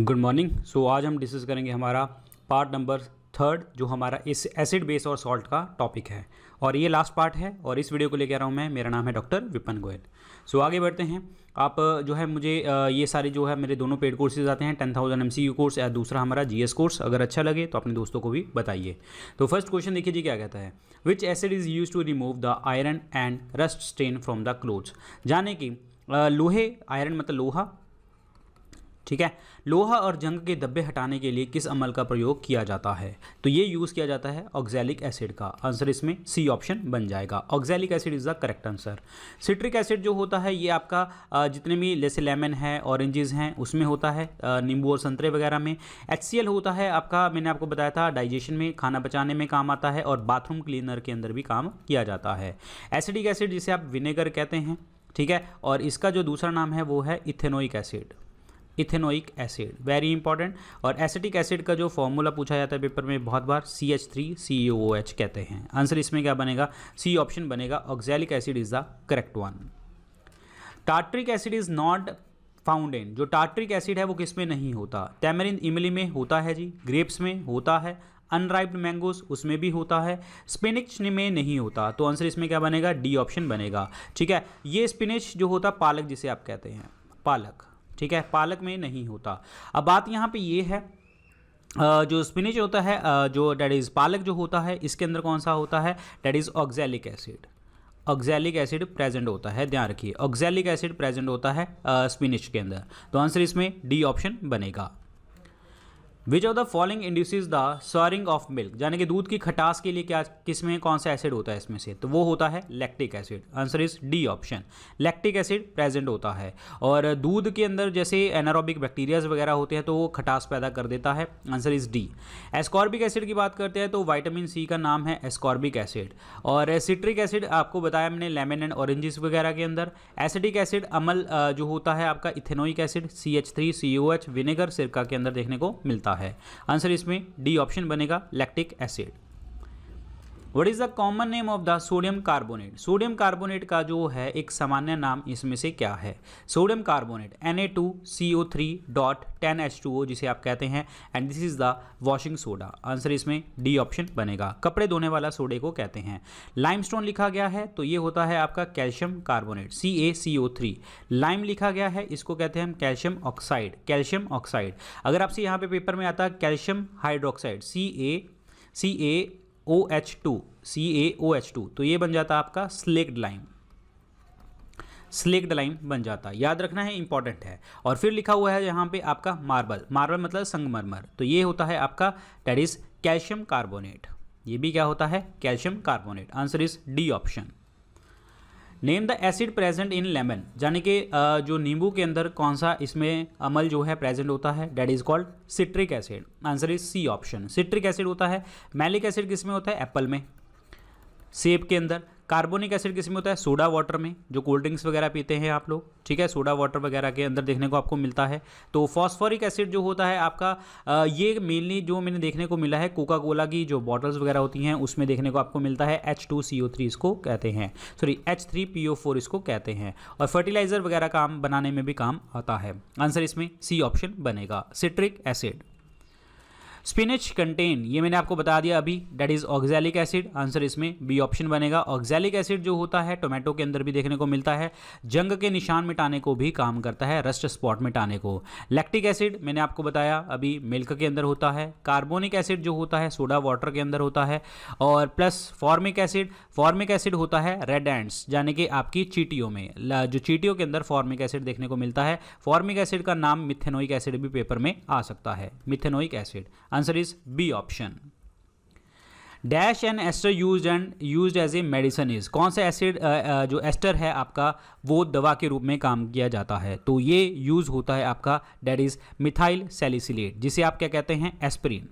Good morning. सो आज हम discuss करेंगे हमारा पार्ट नंबर 3 जो हमारा इस एसिड बेस और सॉल्ट का टॉपिक है और ये लास्ट पार्ट है और इस वीडियो को लेकर आ रहा हूँ मैं। मेरा नाम है डॉक्टर विपिन गोयल। सो आगे बढ़ते हैं। आप जो है मुझे ये सारे जो है मेरे दोनों पेड कोर्सेज आते हैं 10,000 MCQ कोर्स या दूसरा हमारा GS कोर्स। अगर अच्छा लगे तो अपने दोस्तों को भी बताइए। तो फर्स्ट क्वेश्चन देखिए जी क्या कहता है, which acid is use to remove the iron and rust stain from the clothes. जाने कि लोहे, आयरन मतलब लोहा, ठीक है, लोहा और जंग के धब्बे हटाने के लिए किस अमल का प्रयोग किया जाता है। तो ये यूज़ किया जाता है ऑक्सैलिक एसिड का। आंसर इसमें सी ऑप्शन बन जाएगा। Oxalic acid is the correct answer. Citric acid जो होता है ये आपका जितने भी जैसे लेमन है, ऑरेंजेस हैं, उसमें होता है, नींबू और संतरे वगैरह में। HCl होता है आपका, मैंने आपको बताया था डाइजेशन में, खाना पचाने में काम आता है और बाथरूम क्लीनर के अंदर भी काम किया जाता है। एसिडिक एसिड जिसे आप विनेगर कहते हैं, ठीक है, और इसका जो दूसरा नाम है वो है ethanoic acid. Ethanoic acid very important. और एसिटिक एसिड का जो फॉर्मूला पूछा जाता है पेपर में बहुत बार, CH3COOH कहते हैं। आंसर इसमें क्या बनेगा, सी ऑप्शन बनेगा। Oxalic acid is the correct one. Tartaric acid is not found in. जो टार्ट्रिक एसिड है वो किस में नहीं होता। टैमरिंद इमली में होता है जी, ग्रेप्स में होता है, अनराइप्ड मैंगोस उसमें भी होता है, स्पिनिच में नहीं होता। तो आंसर इसमें क्या बनेगा, डी ऑप्शन बनेगा। ठीक है, ये स्पिनिच जो होता पालक जिसे आप कहते हैं, पालक, ठीक है, पालक में नहीं होता। अब बात यहाँ पे ये है जो स्पिनिच होता है, जो डेट इज़ पालक जो होता है, इसके अंदर कौन सा होता है, that is oxalic acid. Oxalic acid present होता है, ध्यान रखिए, ऑक्सैलिक एसिड प्रेजेंट होता है स्पिनिच के अंदर। तो आंसर इसमें डी ऑप्शन बनेगा। विच of the following induces the soaring of milk. यानी कि दूध की खटास के लिए क्या किसमें कौन सा एसिड होता है इसमें से, तो वो होता है lactic acid. Answer is D option, lactic acid present होता है। और दूध के अंदर जैसे एनारोबिक बैक्टीरियाज वगैरह होते हैं तो वो खटास पैदा कर देता है। Answer is D. Ascorbic acid की बात करते हैं तो विटामिन सी का नाम है एस्कॉर्बिक एसिड। और सिट्रिक एसिड आपको बताया मैंने लेमन एंड ऑरेंजेस वगैरह के अंदर। एसिडिक एसिड अमल जो होता है आपका इथेनोइक एसिड, CH3COH, विनेगर, सिरका के अंदर देखने को मिलता है। आंसर इसमें डी ऑप्शन बनेगा, lactic acid. What is the common name of the sodium carbonate. Sodium carbonate का जो है एक सामान्य नाम इसमें से क्या है। सोडियम कार्बोनेट Na2CO3.10H2O जिसे आप कहते हैं, and this is the washing soda. Answer इसमें डी ऑप्शन बनेगा, कपड़े धोने वाला सोडे को कहते हैं। लाइमस्टोन लिखा गया है तो ये होता है आपका कैल्शियम कार्बोनेट, CaCO3। लाइम लिखा गया है, इसको कहते हैं हम कैल्शियम ऑक्साइड, कैल्शियम ऑक्साइड। अगर आपसे यहाँ पे पेपर में आता है कैल्शियम हाइड्रोक्साइड, CaOH2, तो ये बन जाता है आपका स्लेक्ड लाइम, स्लेक्ड लाइम बन जाता है। याद रखना है, इंपॉर्टेंट है। और फिर लिखा हुआ है यहाँ पे आपका मार्बल, मार्बल मतलब संगमरमर, तो ये होता है आपका दैट इज कैल्शियम कार्बोनेट। ये भी क्या होता है, calcium carbonate. Answer is D option. Name the acid present in lemon. यानी कि जो नींबू के अंदर कौन सा इसमें अमल जो है प्रेजेंट होता है, that is called citric acid. Answer is C option, citric acid होता है। मैलिक एसिड किस में होता है, एप्पल में, सेब के अंदर। कार्बोनिक एसिड किस में होता है, सोडा वाटर में, जो कोल्ड ड्रिंक्स वगैरह पीते हैं आप लोग, ठीक है, सोडा वाटर वगैरह के अंदर देखने को आपको मिलता है। तो फॉस्फोरिक एसिड जो होता है आपका ये मेनली जो मैंने देखने को मिला है कोका कोला की जो बॉटल्स वगैरह होती हैं उसमें देखने को आपको मिलता है। H2CO3 इसको कहते हैं, सॉरी H3PO4 इसको कहते हैं। और फर्टिलाइजर वगैरह काम बनाने में भी काम आता है। आंसर इसमें सी ऑप्शन बनेगा, सिट्रिक एसिड। स्पिनिच कंटेन, ये मैंने आपको बता दिया अभी, that is oxalic acid. Answer इसमें बी ऑप्शन बनेगा। ऑक्सैलिक एसिड जो होता है टोमेटो के अंदर भी देखने को मिलता है, जंग के निशान मिटाने को भी काम करता है, रस्ट स्पॉट मिटाने को। लैक्टिक एसिड मैंने आपको बताया अभी, मिल्क के अंदर होता है। कार्बोनिक एसिड जो होता है सोडा वाटर के अंदर होता है। और प्लस फॉर्मिक एसिड होता है रेड एंड्स, यानी कि आपकी चींटियों में, जो चींटियों के अंदर फॉर्मिक एसिड देखने को मिलता है। फॉर्मिक एसिड का नाम मिथेनोइक एसिड भी पेपर में आ सकता है, methanoic acid. Answer is B option. Dash and ester used as a medicine is. कौन सा एसिड जो एस्टर है आपका वो दवा के रूप में काम किया जाता है, तो ये यूज होता है आपका डेट इज मिथाइल सैलिसिलेट, जिसे आप क्या कहते हैं, एस्पिरिन,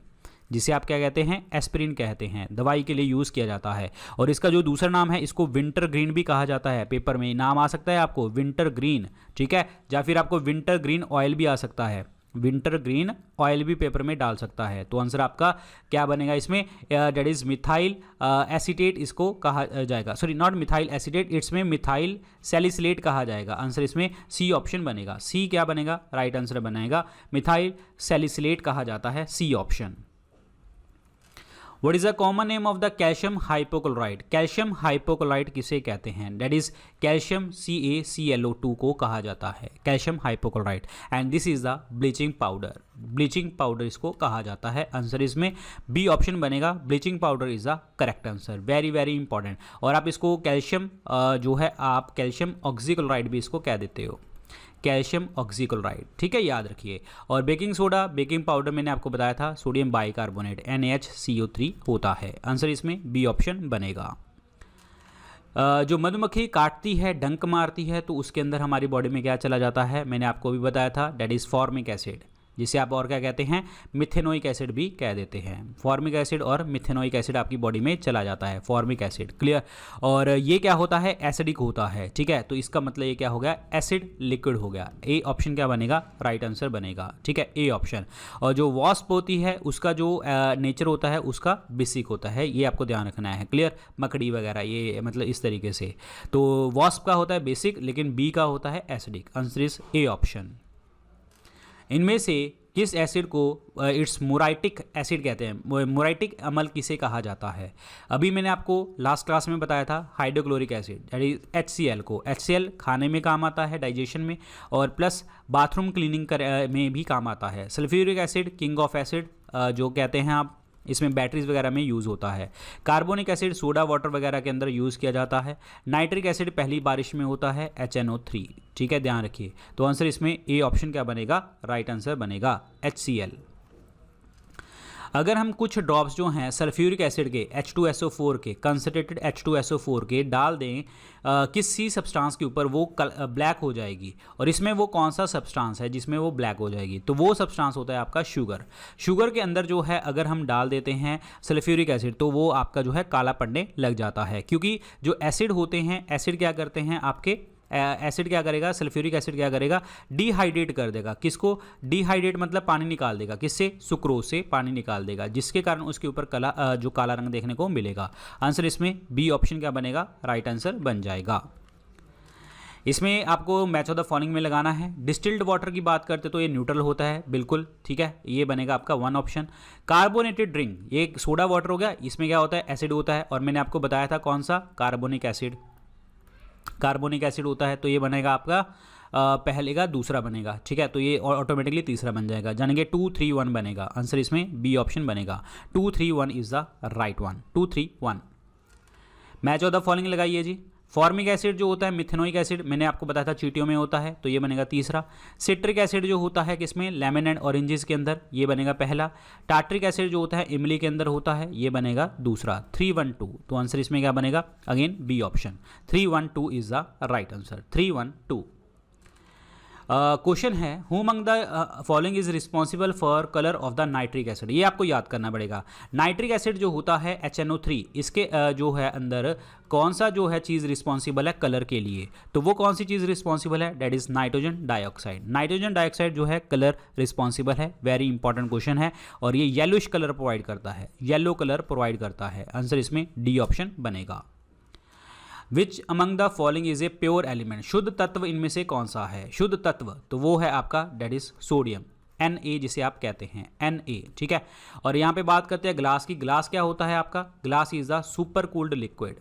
जिसे आप क्या कहते हैं, एस्पिरिन कहते हैं, दवाई के लिए यूज़ किया जाता है। और इसका जो दूसरा नाम है इसको विंटर ग्रीन भी कहा जाता है, पेपर में नाम आ सकता है आपको विंटर ग्रीन, ठीक है, या फिर आपको विंटर ग्रीन ऑयल भी आ सकता है। विंटर ग्रीन ऑयल भी पेपर में डाल सकता है। तो आंसर आपका क्या बनेगा इसमें, डेट इज मिथाइल एसीटेट इसको कहा जाएगा, सॉरी नॉट मिथाइल एसीटेट, इसमें मिथाइल सैलिसिलेट कहा जाएगा। आंसर इसमें सी ऑप्शन बनेगा। सी क्या बनेगा, राइट आंसर बनेगा मिथाइल सैलिसिलेट कहा जाता है, C option. What is the common name of the calcium hypochlorite? Calcium hypochlorite किसे कहते हैं, डेट इज कैल्शियम CaClO2 को कहा जाता है, calcium hypochlorite. And this is the bleaching powder, bleaching powder इसको कहा जाता है। आंसर इसमें बी ऑप्शन बनेगा, bleaching powder is the correct answer, very very important. और आप इसको कैल्शियम जो है आप कैल्शियम ऑक्सीक्लोराइड भी इसको कह देते हो, कैल्शियम ऑक्सीक्लोराइड, ठीक है, याद रखिए। और बेकिंग सोडा, बेकिंग पाउडर मैंने आपको बताया था सोडियम बाइकार्बोनेट NaHCO3 होता है। आंसर इसमें बी ऑप्शन बनेगा। जो मधुमक्खी काटती है, डंक मारती है, तो उसके अंदर हमारी बॉडी में क्या चला जाता है, मैंने आपको भी बताया था, डेट इज फॉर्मिक एसिड, जिसे आप और क्या कहते हैं, मिथेनोइक एसिड भी कह देते हैं। फॉर्मिक एसिड और मिथेनोइक एसिड आपकी बॉडी में चला जाता है, फॉर्मिक एसिड, क्लियर। और ये क्या होता है, एसिडिक होता है, ठीक है। तो इसका मतलब ये क्या हो गया, एसिड लिक्विड हो गया। ए ऑप्शन क्या बनेगा, राइट आंसर बनेगा, ठीक है, ए ऑप्शन। और जो वॉस्प होती है उसका जो नेचर होता है उसका बेसिक होता है, ये आपको ध्यान रखना है, क्लियर। मकड़ी वगैरह ये मतलब इस तरीके से। तो वॉस्प का होता है बेसिक, लेकिन बी का होता है acidic. Answer is A option. इनमें से किस एसिड को इट्स मोराइटिक एसिड कहते हैं, मोराइटिक अम्ल किसे कहा जाता है। अभी मैंने आपको लास्ट क्लास में बताया था hydrochloric acid, that is HCl को। HCl खाने में काम आता है, डाइजेशन में, और प्लस बाथरूम क्लीनिंग में भी काम आता है। Sulphuric acid king of acid जो कहते हैं आप, इसमें बैटरीज वगैरह में यूज़ होता है। कार्बोनिक एसिड सोडा वाटर वगैरह के अंदर यूज़ किया जाता है। नाइट्रिक एसिड पहली बारिश में होता है, HNO3, ठीक है, ध्यान रखिए। तो आंसर इसमें ए ऑप्शन क्या बनेगा, राइट आंसर बनेगा HCl। अगर हम कुछ ड्रॉप्स जो हैं सल्फ्यूरिक एसिड के H2SO4 के, कंसनट्रेटेड H2SO4 के डाल दें किसी सब्सटेंस के ऊपर, वो ब्लैक हो जाएगी। और इसमें वो कौन सा सब्सटेंस है जिसमें वो ब्लैक हो जाएगी, तो वो सब्सटेंस होता है आपका शुगर। शुगर के अंदर जो है अगर हम डाल देते हैं सल्फ्यूरिक एसिड, तो वो आपका जो है काला पड़ने लग जाता है, क्योंकि जो एसिड होते हैं, एसिड क्या करते हैं आपके, एसिड क्या करेगा, सल्फ्यूरिक एसिड क्या करेगा, डिहाइड्रेट कर देगा। किसको डिहाइड्रेट मतलब पानी निकाल देगा, किससे, सुक्रोज से पानी निकाल देगा, जिसके कारण उसके ऊपर जो काला रंग देखने को मिलेगा। आंसर इसमें बी ऑप्शन क्या बनेगा, राइट आंसर बन जाएगा। इसमें आपको मैच ऑफ द फॉलोइंग में लगाना है। डिस्टिल्ड वाटर की बात करते तो ये न्यूट्रल होता है, बिल्कुल ठीक है, ये बनेगा आपका 1 ऑप्शन। कार्बोनेटेड ड्रिंक, ये सोडा वाटर हो गया, इसमें क्या होता है, एसिड होता है, और मैंने आपको बताया था कौन सा, कार्बोनिक एसिड, कार्बोनिक एसिड होता है। तो ये बनेगा आपका पहले का दूसरा बनेगा, ठीक है। तो ये ऑटोमेटिकली तीसरा बन जाएगा, यानी कि 2 3 1 बनेगा। आंसर इसमें बी ऑप्शन बनेगा, 2 3 1 is the right one, 2 3 1। Match of the following लगाइए जी। फॉर्मिक एसिड जो होता है, मिथेनोइक एसिड मैंने आपको बताया था चींटियों में होता है, तो ये बनेगा तीसरा। सिट्रिक एसिड जो होता है किसमें, लेमन एंड ऑरेंजेस के अंदर, ये बनेगा पहला। टार्ट्रिक एसिड जो होता है इमली के अंदर होता है, ये बनेगा दूसरा। 3 1 2, तो आंसर इसमें क्या बनेगा, again B option, 3 1 2 is the right answer, 3 1 2। Question है, who among the following is responsible for colour of the nitric acid. ये आपको याद करना पड़ेगा। नाइट्रिक एसिड जो होता है HNO3, इसके जो है अंदर कौन सा जो है चीज़ रिस्पॉन्सिबल है कलर के लिए, तो वो कौन सी चीज़ रिस्पॉन्सिबल है, that is nitrogen dioxide. Nitrogen dioxide जो है कलर रिस्पॉन्सिबल है, वेरी इंपॉर्टेंट क्वेश्चन है, और ये येलोइश कलर प्रोवाइड करता है, येलो कलर प्रोवाइड करता है। आंसर इसमें डी ऑप्शन बनेगा। Which among the following is a pure element, शुद्ध तत्व इनमें से कौन सा है, शुद्ध तत्व, तो वो है आपका डेट इज सोडियम, Na जिसे आप कहते हैं, Na, ठीक है। और यहाँ पे बात करते हैं ग्लास की। ग्लास क्या होता है आपका, glass is the super cooled liquid,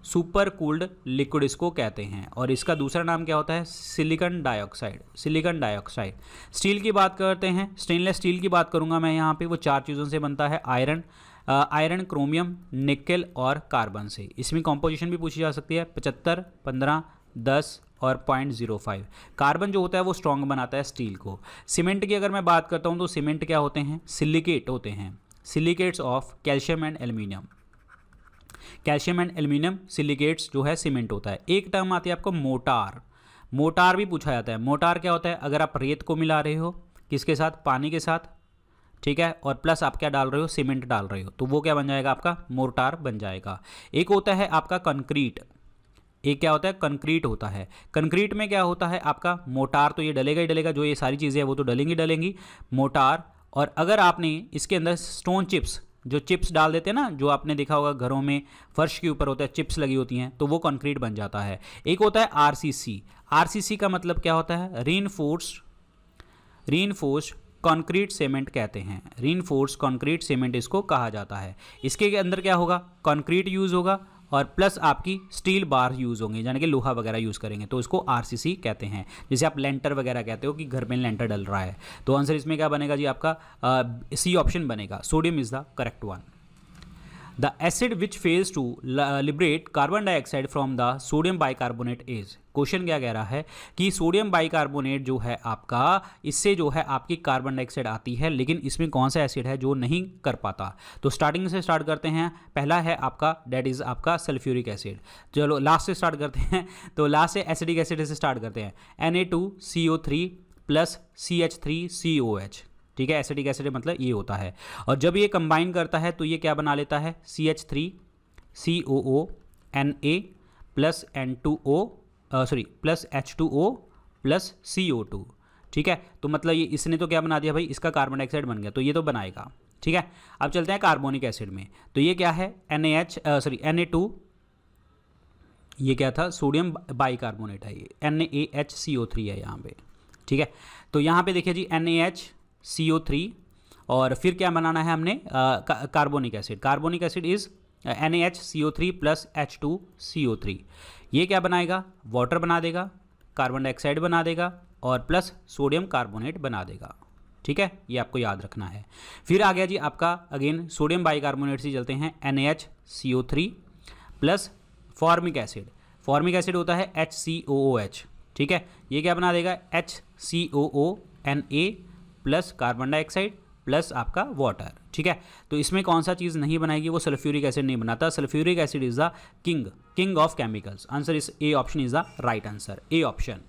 super cooled liquid इसको कहते हैं, और इसका दूसरा नाम क्या होता है, silicon dioxide, silicon dioxide. Steel की बात करते हैं, स्टेनलेस स्टील की बात करूंगा मैं यहाँ पे, वो 4 चीज़ों से बनता है, आयरन, क्रोमियम, निकेल और कार्बन से। इसमें कॉम्पोजिशन भी पूछी जा सकती है, 75 15 10 और 0.05। कार्बन जो होता है वो स्ट्रॉन्ग बनाता है स्टील को। सीमेंट की अगर मैं बात करता हूँ तो सीमेंट क्या होते हैं, सिलिकेट होते हैं, silicates of calcium and aluminium, calcium and aluminium silicates जो है सीमेंट होता है। एक टर्म आती है आपको मोटार, मोटार भी पूछा जाता है। मोटार क्या होता है, अगर आप रेत को मिला रहे हो किसके साथ, पानी के साथ, ठीक है, और प्लस आप क्या डाल रहे हो, सीमेंट डाल रहे हो, तो वो क्या बन जाएगा आपका, मोर्टार बन जाएगा। एक होता है आपका कंक्रीट, एक क्या होता है कंक्रीट होता है। कंक्रीट में क्या होता है आपका मोटार, तो ये डलेगा ही डलेगा, जो ये सारी चीज़ें हैं वो तो डलेंगी डलेंगी, मोटार। और अगर आपने इसके अंदर स्टोन चिप्स, जो चिप्स डाल देते हैं ना, जो आपने देखा होगा घरों में फर्श के ऊपर होता है चिप्स लगी होती हैं, तो वो कंक्रीट बन जाता है। एक होता है आरसीसी। आरसीसी का मतलब क्या होता है, रीइंफोर्स्ड कंक्रीट सीमेंट कहते हैं। रीइंफोर्स्ड कंक्रीट सीमेंट इसको कहा जाता है। इसके अंदर क्या होगा, कंक्रीट यूज़ होगा और प्लस आपकी स्टील बार यूज़ होंगे, यानी कि लोहा वगैरह यूज़ करेंगे, तो इसको आरसीसी कहते हैं। जैसे आप लेंटर वगैरह कहते हो कि घर में लेंटर डल रहा है, तो आंसर इसमें क्या बनेगा जी आपका, सी ऑप्शन बनेगा। Sodium is the correct one. The acid which fails to liberate carbon dioxide from the sodium bicarbonate is. Question क्या कह रहा है कि सोडियम बाइकार्बोनेट जो है आपका, इससे जो है आपकी कार्बन डाइऑक्साइड आती है, लेकिन इसमें कौन सा एसिड है जो नहीं कर पाता। तो स्टार्टिंग से स्टार्ट करते हैं। पहला है आपका डेट इज आपका सल्फ्यूरिक एसिड। चलो लास्ट से स्टार्ट करते हैं, तो लास्ट से एसिडिक एसिड से स्टार्ट करते हैं। Na2CO3 प्लस CH3COH, ठीक है। एसिडिक एसिड मतलब ये होता है, और जब ये कंबाइन करता है तो ये क्या बना लेता है, CH3COO Na plus N2O plus H2O plus CO2, ठीक है। तो मतलब ये इसने तो क्या बना दिया भाई, इसका कार्बन डाइऑक्साइड बन गया, तो ये तो बनाएगा, ठीक है। अब चलते हैं कार्बोनिक एसिड में, तो ये क्या है Na2, ये क्या था, सोडियम बाइकार्बोनेट है, ये NaHCO3 है यहाँ पे, ठीक है। तो यहाँ पे देखिए जी NaHCO3, और फिर क्या बनाना है हमने, carbonic acid. Carbonic acid is NaHCO3 plus H2CO3। ये क्या बनाएगा, वाटर बना देगा, कार्बन डाइऑक्साइड बना देगा, और प्लस सोडियम कार्बोनेट बना देगा, ठीक है। ये आपको याद रखना है। फिर आ गया जी आपका अगेन सोडियम बाइकार्बोनेट से चलते हैं, NaHCO3 plus formic acid. Formic acid होता है HCOOH, ठीक है। ये क्या बना देगा, HCOONA plus carbon dioxide plus आपका वाटर, ठीक है। तो इसमें कौन सा चीज़ नहीं बनाएगी, वो सल्फ्यूरिक एसिड नहीं बनाता। Sulphuric acid is the king of chemicals. Answer is A option is the right answer, A option.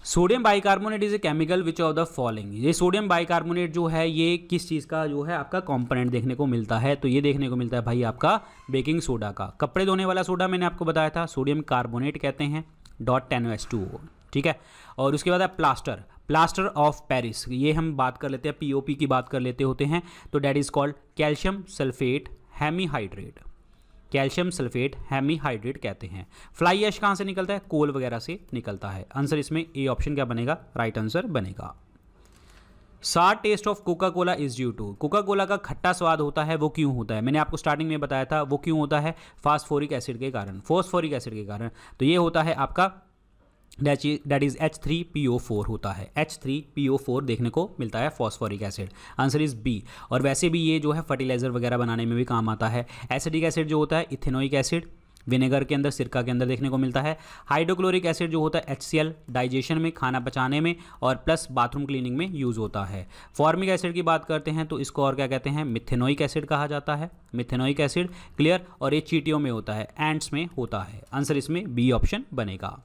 Sodium bicarbonate is a chemical which of the following. ये सोडियम बाइकार्बोनेट जो है ये किस चीज़ का जो है आपका कंपोनेंट देखने को मिलता है, तो ये देखने को मिलता है भाई आपका बेकिंग सोडा का। कपड़े धोने वाला सोडा मैंने आपको बताया था, सोडियम कार्बोनेट कहते हैं, .10H2O, ठीक है। और उसके बाद है प्लास्टर ऑफ पेरिस, ये हम बात कर लेते हैं, POP की बात कर लेते होते हैं, तो that is called calcium sulphate hemihydrate. Calcium sulphate hemihydrate कहते हैं। फ्लाई ऐश कहाँ से निकलता है, कोल वगैरह से निकलता है। आंसर इसमें ए ऑप्शन क्या बनेगा, राइट आंसर बनेगा। Sour taste of Coca Cola is due to. Coca Cola का खट्टा स्वाद होता है वो क्यों होता है, मैंने आपको स्टार्टिंग में बताया था, वो क्यों होता है, फास्फोरिक एसिड के कारण, फोस्फोरिक एसिड के कारण। तो ये होता है आपका दैट इज H3PO4 होता है, H3PO4 देखने को मिलता है phosphoric acid. Answer is B. और वैसे भी ये जो है फर्टिलाइजर वगैरह बनाने में भी काम आता है। एसिडिक एसिड जो होता है इथेनोइक एसिड, विनेगर के अंदर, सिरका के अंदर देखने को मिलता है। हाइड्रोक्लोरिक एसिड जो होता है HCl, डाइजेशन में, खाना पचाने में, और प्लस बाथरूम क्लीनिंग में यूज़ होता है। फॉर्मिक एसिड की बात करते हैं तो इसको और क्या कहते हैं, मिथेनोइक एसिड कहा जाता है, मिथेनोइक एसिड, क्लियर। और ये चींटियों में होता है, एंट्स में होता है। आंसर इसमें बी ऑप्शन बनेगा।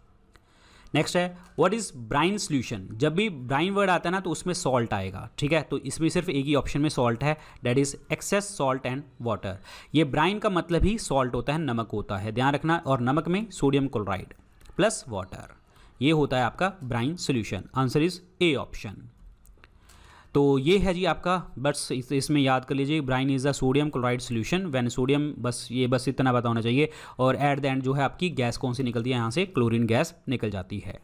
नेक्स्ट है व्हाट इज ब्राइन सोल्यूशन। जब भी ब्राइन वर्ड आता है ना तो उसमें सॉल्ट आएगा, ठीक है। तो इसमें सिर्फ एक ही ऑप्शन में सॉल्ट है, that is excess salt and water. ये ब्राइन का मतलब ही सॉल्ट होता है, नमक होता है, ध्यान रखना। और नमक में सोडियम क्लोराइड प्लस वाटर, ये होता है आपका brine solution. Answer is A option. तो ये है जी आपका, बस इसमें याद कर लीजिए, brine is the sodium chloride solution when sodium, बस ये बस इतना पता होना चाहिए। और एट द एंड जो है आपकी गैस कौन सी निकलती है, यहाँ से क्लोरीन गैस निकल जाती है।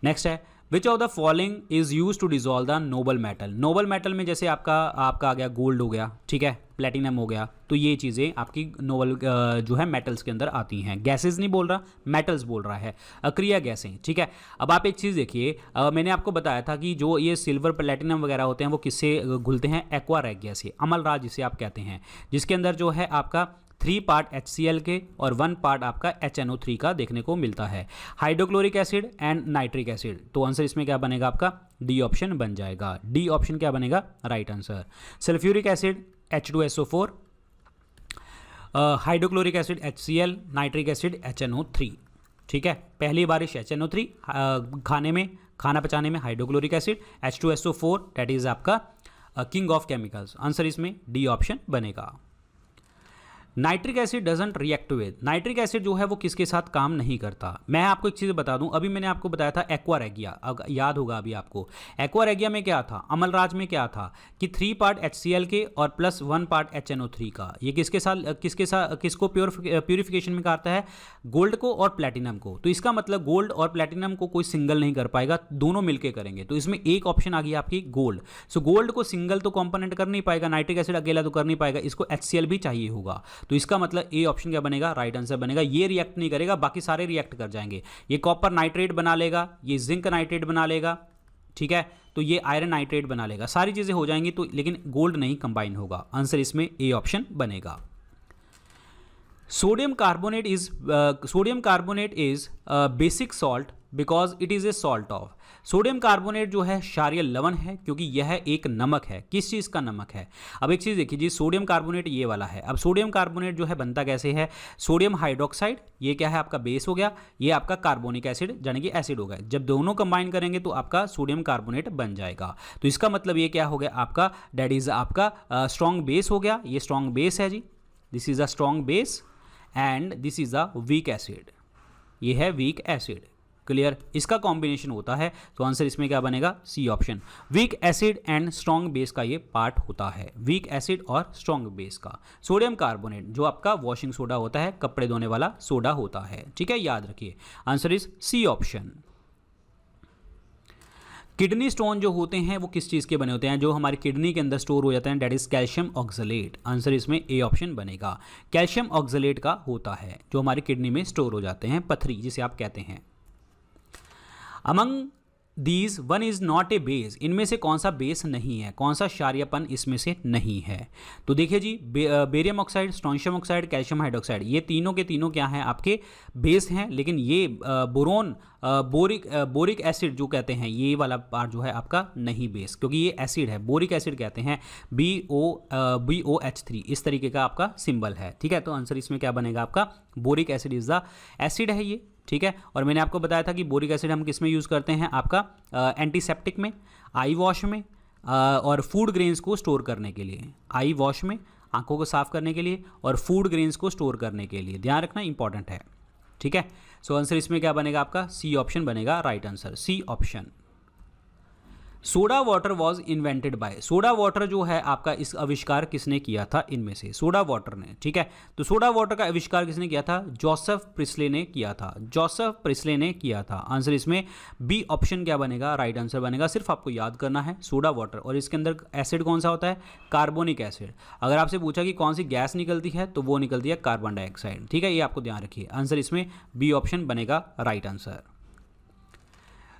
नेक्स्ट है which of the following is use to dissolve the noble metal. Noble metal में जैसे आपका आ गया गोल्ड हो गया, ठीक है, प्लेटिनम हो गया, तो ये चीज़ें आपकी नोबल जो है मेटल्स के अंदर आती हैं। गैसेज नहीं बोल रहा, मेटल्स बोल रहा है, अक्रिया गैसें, ठीक है। अब आप एक चीज़ देखिए, मैंने आपको बताया था कि जो ये सिल्वर प्लेटिनम वगैरह होते हैं वो किससे घुलते हैं, एक्वा रेगिया से, अमलराज जिसे आप कहते हैं, जिसके अंदर जो है आपका 3 पार्ट HCl के और 1 पार्ट आपका HNO3 का देखने को मिलता है। Hydrochloric acid and nitric acid, तो आंसर इसमें क्या बनेगा आपका, डी ऑप्शन बन जाएगा। डी ऑप्शन क्या बनेगा, right answer. Sulphuric acid H2SO4, hydrochloric acid HCl, nitric acid HNO3, ठीक है। पहली बारिश HNO3, खाना पचाने में hydrochloric acid, H2SO4 that is आपका किंग ऑफ केमिकल्स। आंसर इसमें डी ऑप्शन बनेगा। Nitric acid doesn't react with, nitric acid जो है वो किसके साथ काम नहीं करता। मैं आपको एक चीज़ बता दूं, अभी मैंने आपको बताया था एक्वा रेगिया, याद होगा अभी आपको, एक्वा रेगिया में क्या था, अमलराज में क्या था कि 3 पार्ट HCl के और प्लस 1 पार्ट HNO3 का। ये किसको प्योरिफिकेशन में करता है, गोल्ड को और प्लेटिनम को। तो इसका मतलब गोल्ड और प्लेटिनम को कोई सिंगल नहीं कर पाएगा, दोनों मिलकर करेंगे। तो इसमें एक ऑप्शन आ गई आपकी गोल्ड। सो गोल्ड को सिंगल तो कॉम्पोनेंट कर नहीं पाएगा, नाइट्रिक एसिड अकेला तो कर नहीं पाएगा, इसको HCl भी चाहिए होगा। तो इसका मतलब ए ऑप्शन क्या बनेगा, राइट आंसर बनेगा। ये रिएक्ट नहीं करेगा, बाकी सारे रिएक्ट कर जाएंगे। ये कॉपर नाइट्रेट बना लेगा, ये जिंक नाइट्रेट बना लेगा, ठीक है, तो ये आयरन नाइट्रेट बना लेगा, सारी चीजें हो जाएंगी। तो लेकिन गोल्ड नहीं कंबाइन होगा, आंसर इसमें ए ऑप्शन बनेगा। Sodium carbonate is basic salt because it is a salt of. Sodium carbonate जो है क्षारीय लवण है क्योंकि यह एक नमक है। किस चीज़ का नमक है? अब एक चीज़ देखिए जी, सोडियम कार्बोनेट ये वाला है। अब सोडियम कार्बोनेट जो है बनता कैसे है, सोडियम हाइड्रोक्साइड, ये क्या है आपका बेस हो गया, ये आपका कार्बोनिक एसिड यानी कि एसिड हो गया। जब दोनों कंबाइन करेंगे तो आपका सोडियम कार्बोनेट बन जाएगा। तो इसका मतलब ये क्या हो गया आपका, डेट इज आपका स्ट्रॉन्ग बेस हो गया। ये स्ट्रॉन्ग बेस है जी, this is a strong base and this is a weak acid, ये है वीक एसिड। क्लियर, इसका कॉम्बिनेशन होता है। तो आंसर इसमें क्या बनेगा, C option. Weak acid and strong base का ये पार्ट होता है, वीक एसिड और स्ट्रॉन्ग बेस का। सोडियम कार्बोनेट जो आपका वॉशिंग सोडा होता है, कपड़े धोने वाला सोडा होता है, ठीक है, याद रखिए। Answer is C option. Kidney stone जो होते हैं वो किस चीज़ के बने होते हैं, जो हमारी किडनी के अंदर स्टोर हो जाते हैं, that is calcium oxalate. Answer इसमें ए ऑप्शन बनेगा। कैल्शियम ऑक्सलेट का होता है जो हमारी किडनी में स्टोर हो जाते हैं, पथरी जिसे आप कहते हैं। Among these one is not a base, इनमें से कौन सा बेस नहीं है, कौन सा क्षारीयपन इसमें से नहीं है? तो देखिए जी, barium oxide, strontium oxide, calcium hydroxide, ये तीनों के तीनों क्या हैं आपके बेस हैं। लेकिन ये बोरोन, बोरिक एसिड जो कहते हैं, ये वाला पार्ट जो है आपका नहीं बेस, क्योंकि ये एसिड है, बोरिक एसिड कहते हैं, BOH3 इस तरीके का आपका सिंबल है, ठीक है। तो आंसर इसमें क्या बनेगा आपका, boric acid is the acid है ये, ठीक है। और मैंने आपको बताया था कि बोरिक एसिड हम किस में यूज़ करते हैं, आपका एंटीसेप्टिक में, आई वॉश में, और फूड ग्रेन्स को स्टोर करने के लिए। आई वॉश में आंखों को साफ करने के लिए और फूड ग्रेन्स को स्टोर करने के लिए, ध्यान रखना इंपॉर्टेंट है, ठीक है। सो आंसर इसमें क्या बनेगा आपका, सी ऑप्शन बनेगा, right answer C option. Soda water was invented by, soda water जो है आपका, इस आविष्कार किसने किया था इनमें से, सोडा वाटर ने, ठीक है। तो सोडा वाटर का आविष्कार किसने किया था, जोसेफ प्रिस्ले ने किया था, जोसेफ प्रिस्ले ने किया था। आंसर इसमें बी ऑप्शन क्या बनेगा, राइट आंसर बनेगा। सिर्फ आपको याद करना है सोडा वाटर, और इसके अंदर एसिड कौन सा होता है, कार्बोनिक एसिड। अगर आपसे पूछा कि कौन सी गैस निकलती है तो वो निकलती है कार्बन डाइऑक्साइड, ठीक है, ये आपको ध्यान रखिए। आंसर इसमें बी ऑप्शन बनेगा, right answer.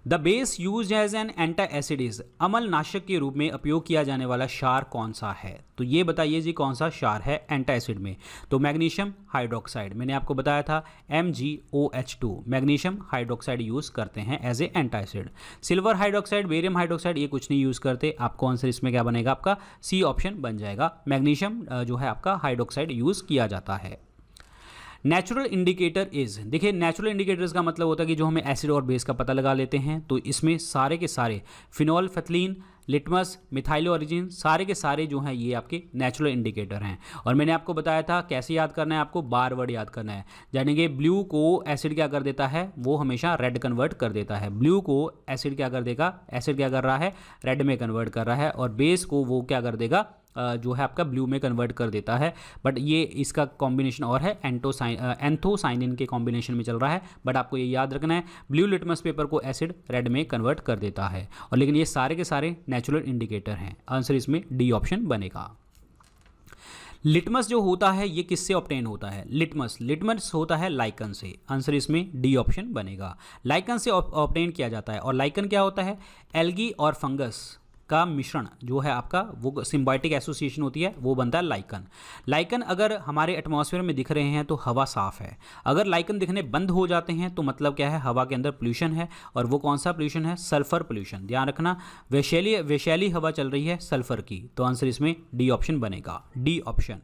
The base use as an anti acid is, अम्लनाशक के रूप में उपयोग किया जाने वाला क्षार कौन सा है? तो ये बताइए जी, कौन सा क्षार है एंटी एसिड में? तो मैग्नीशियम हाइड्रोक्साइड, मैंने आपको बताया था MgOH2, मैग्नीशियम हाइड्रोक्साइड यूज करते हैं as a anti acid. Silver hydroxide, barium hydroxide, ये कुछ नहीं यूज करते। आपको आंसर इसमें क्या बनेगा आपका, सी ऑप्शन बन जाएगा। मैग्नीशियम जो है आपका हाइड्रोक्साइड यूज किया जाता है। नेचुरल इंडिकेटर इज, देखिए नेचुरल इंडिकेटर्स का मतलब होता है कि जो हमें एसिड और बेस का पता लगा लेते हैं। तो इसमें सारे के सारे फिनॉल, फैथलीन, लिटमस, मिथाइल ओरिजिन, सारे के सारे जो हैं ये आपके नेचुरल इंडिकेटर हैं। और मैंने आपको बताया था कैसे याद करना है, आपको बार वर्ड याद करना है। यानी कि ब्लू को एसिड क्या कर देता है, वो हमेशा रेड कन्वर्ट कर देता है। ब्लू को एसिड क्या कर देगा, एसिड क्या कर रहा है, रेड में कन्वर्ट कर रहा है, और बेस को वो क्या कर देगा, जो है आपका ब्लू में कन्वर्ट कर देता है। बट ये इसका कॉम्बिनेशन और है, एंथोसाइनिन के कॉम्बिनेशन में चल रहा है। बट आपको ये याद रखना है, ब्लू लिटमस पेपर को एसिड रेड में कन्वर्ट कर देता है। और लेकिन ये सारे के सारे नेचुरल इंडिकेटर हैं। आंसर इसमें डी ऑप्शन बनेगा। लिटमस जो होता है ये किससे ऑब्टेन होता है, लिटमस होता है लाइकन से। आंसर इसमें डी ऑप्शन बनेगा, लाइकन से ऑब्टेन किया जाता है। और लाइकन क्या होता है, एल्गी और फंगस का मिश्रण जो है आपका, वो सिम्बायोटिक एसोसिएशन होती है, वो बनता है लाइकन। लाइकन अगर हमारे एटमॉस्फेयर में दिख रहे हैं तो हवा साफ है, अगर लाइकन दिखने बंद हो जाते हैं तो मतलब क्या है, हवा के अंदर पोल्यूशन है। और वो कौन सा पोल्यूशन है, सल्फर पोल्यूशन, ध्यान रखना। वैशैली हवा चल रही है सल्फर की। तो आंसर इसमें डी ऑप्शन बनेगा, डी ऑप्शन।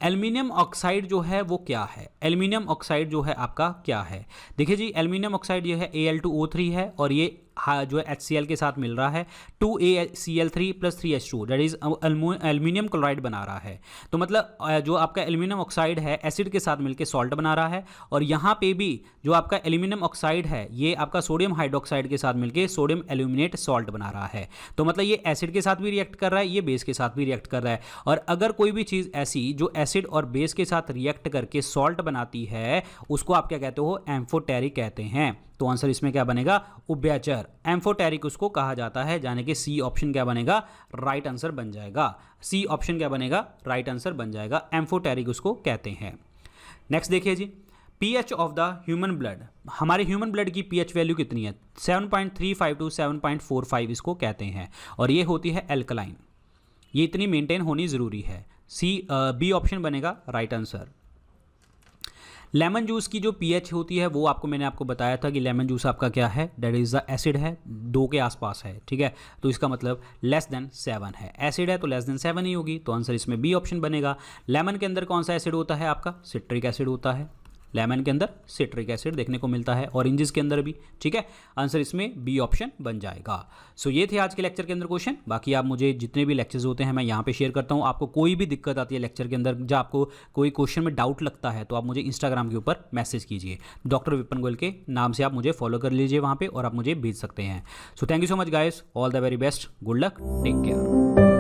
एल्युमिनियम ऑक्साइड जो है वो क्या है, एल्युमिनियम ऑक्साइड जो है आपका क्या है? देखिए जी, एल्युमिनियम ऑक्साइड ये है Al2O3 है, और ये जो है HCl के साथ मिल रहा है 2ACl3 + 3H2 that is aluminium chloride बना रहा है। तो मतलब जो आपका एल्यूमिनियम ऑक्साइड है एसिड के साथ मिलकर सॉल्ट बना रहा है, और यहाँ पे भी जो आपका एल्यूमिनियम ऑक्साइड है ये आपका सोडियम हाइड्रोक्साइड के साथ मिलकर सोडियम एल्यूमिनेट सॉल्ट बना रहा है। तो मतलब ये एसिड के साथ भी रिएक्ट कर रहा है, ये बेस के साथ भी रिएक्ट कर रहा है। और अगर कोई भी चीज़ ऐसी जो एसिड और बेस के साथ रिएक्ट करके सॉल्ट बनाती है उसको आप क्या कहते हो, एम्फोटेरिक कहते हैं। तो आंसर इसमें क्या बनेगा, उभयचर एम्फोटेरिक उसको कहा जाता है, यानी कि सी ऑप्शन क्या बनेगा, राइट आंसर बन जाएगा। सी ऑप्शन क्या बनेगा, राइट आंसर बन जाएगा, एम्फोटेरिक उसको कहते हैं। नेक्स्ट देखिए जी, pH of the human blood, हमारे ह्यूमन ब्लड की पीएच वैल्यू कितनी है, 7.35 to 7.45 इसको कहते हैं, और ये होती है एल्कलाइन। ये इतनी मेंटेन होनी ज़रूरी है। बी ऑप्शन बनेगा राइट आंसर। लेमन जूस की जो पीएच होती है वो मैंने आपको बताया था कि लेमन जूस आपका क्या है, दैट इज़ द एसिड है, 2 के आसपास है, ठीक है। तो इसका मतलब लेस देन 7 है, एसिड है तो लेस देन 7 ही होगी। तो आंसर इसमें बी ऑप्शन बनेगा। लेमन के अंदर कौन सा एसिड होता है आपका, सिट्रिक एसिड होता है। लेमन के अंदर सिट्रिक एसिड देखने को मिलता है, ऑरेंजेस के अंदर भी, ठीक है। आंसर इसमें बी ऑप्शन बन जाएगा। सो ये थे आज के लेक्चर के अंदर क्वेश्चन। बाकी आप मुझे जितने भी लेक्चर्स होते हैं मैं यहाँ पे शेयर करता हूँ। आपको कोई भी दिक्कत आती है लेक्चर के अंदर, जब आपको कोई क्वेश्चन में डाउट लगता है तो आप मुझे इंस्टाग्राम के ऊपर मैसेज कीजिए, डॉक्टर विपिन गोयल के नाम से आप मुझे फॉलो कर लीजिए वहाँ पर, और आप मुझे भेज सकते हैं। So thank you so much guys, all the very best, good luck, take care.